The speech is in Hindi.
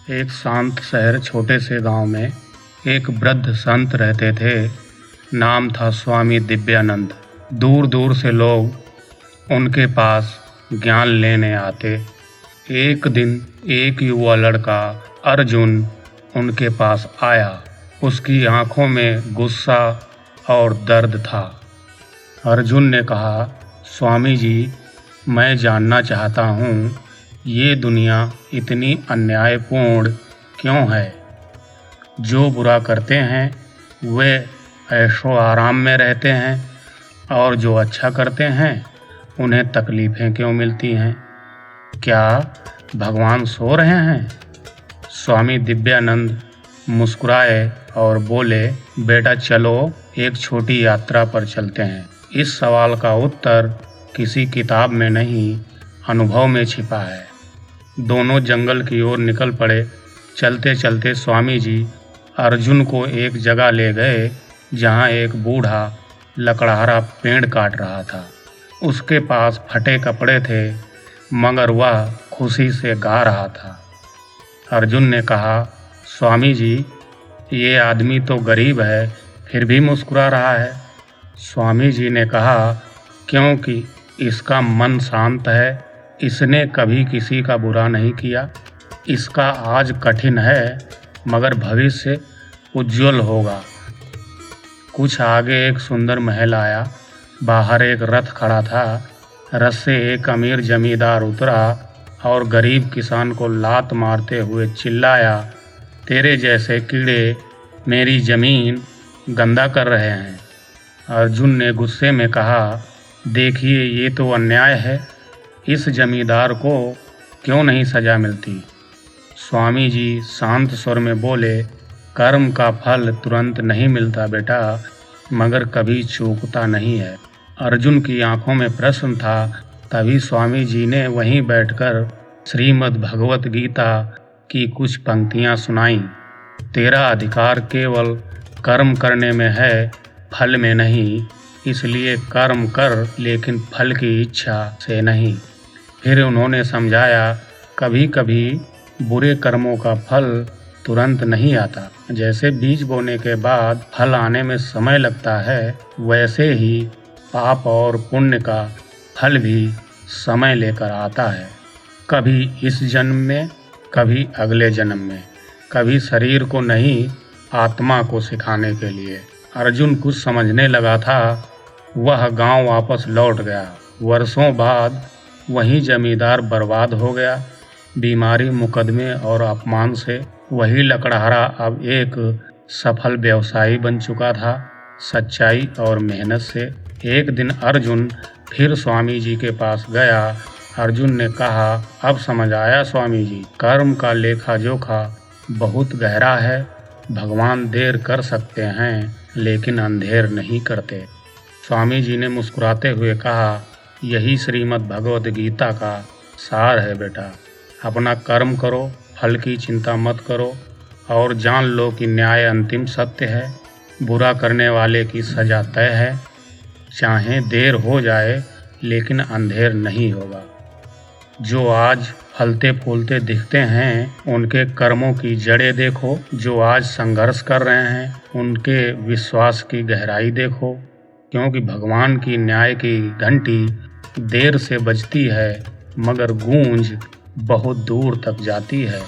एक शांत शहर छोटे से गांव में एक वृद्ध संत रहते थे। नाम था स्वामी दिव्यानंद। दूर दूर से लोग उनके पास ज्ञान लेने आते। एक दिन एक युवा लड़का अर्जुन उनके पास आया। उसकी आंखों में गुस्सा और दर्द था। अर्जुन ने कहा, स्वामी जी, मैं जानना चाहता हूँ, ये दुनिया इतनी अन्यायपूर्ण क्यों है? जो बुरा करते हैं वे ऐशो आराम में रहते हैं और जो अच्छा करते हैं उन्हें तकलीफ़ें क्यों मिलती हैं? क्या भगवान सो रहे हैं? स्वामी दिव्यानंद मुस्कुराए और बोले, बेटा चलो एक छोटी यात्रा पर चलते हैं। इस सवाल का उत्तर किसी किताब में नहीं, अनुभव में छिपा है। दोनों जंगल की ओर निकल पड़े। चलते चलते स्वामी जी अर्जुन को एक जगह ले गए जहाँ एक बूढ़ा लकड़हारा पेड़ काट रहा था। उसके पास फटे कपड़े थे मगर वह खुशी से गा रहा था। अर्जुन ने कहा, स्वामी जी, ये आदमी तो गरीब है फिर भी मुस्कुरा रहा है। स्वामी जी ने कहा, क्योंकि इसका मन शांत है, इसने कभी किसी का बुरा नहीं किया। इसका आज कठिन है मगर भविष्य उज्जवल होगा। कुछ आगे एक सुंदर महल आया। बाहर एक रथ खड़ा था। रथ से एक अमीर जमींदार उतरा और गरीब किसान को लात मारते हुए चिल्लाया, तेरे जैसे कीड़े मेरी ज़मीन गंदा कर रहे हैं। अर्जुन ने गुस्से में कहा, देखिए ये तो अन्याय है। इस जमींदार को क्यों नहीं सज़ा मिलती? स्वामी जी शांत स्वर में बोले, कर्म का फल तुरंत नहीं मिलता बेटा, मगर कभी चूकता नहीं है। अर्जुन की आंखों में प्रश्न था। तभी स्वामी जी ने वहीं बैठकर श्रीमद् भगवत गीता की कुछ पंक्तियां सुनाईं। तेरा अधिकार केवल कर्म करने में है, फल में नहीं। इसलिए कर्म कर, लेकिन फल की इच्छा से नहीं। फिर उन्होंने समझाया, कभी कभी बुरे कर्मों का फल तुरंत नहीं आता। जैसे बीज बोने के बाद फल आने में समय लगता है, वैसे ही पाप और पुण्य का फल भी समय लेकर आता है। कभी इस जन्म में, कभी अगले जन्म में, कभी शरीर को नहीं, आत्मा को सिखाने के लिए। अर्जुन कुछ समझने लगा था। वह गांव वापस लौट गया। वर्षों बाद वही जमींदार बर्बाद हो गया। बीमारी, मुकदमे और अपमान से वही लकड़हारा अब एक सफल व्यवसायी बन चुका था, सच्चाई और मेहनत से। एक दिन अर्जुन फिर स्वामी जी के पास गया। अर्जुन ने कहा, अब समझ आया स्वामी जी, कर्म का लेखा जोखा बहुत गहरा है। भगवान देर कर सकते हैं लेकिन अंधेर नहीं करते। स्वामी जी ने मुस्कुराते हुए कहा, यही श्रीमद् भगवत गीता का सार है बेटा। अपना कर्म करो, फल की चिंता मत करो और जान लो कि न्याय अंतिम सत्य है। बुरा करने वाले की सजा तय है। चाहे देर हो जाए लेकिन अंधेर नहीं होगा। जो आज फलते फूलते दिखते हैं उनके कर्मों की जड़ें देखो। जो आज संघर्ष कर रहे हैं उनके विश्वास की गहराई देखो। क्योंकि भगवान की न्याय की घंटी देर से बजती है मगर गूंज बहुत दूर तक जाती है।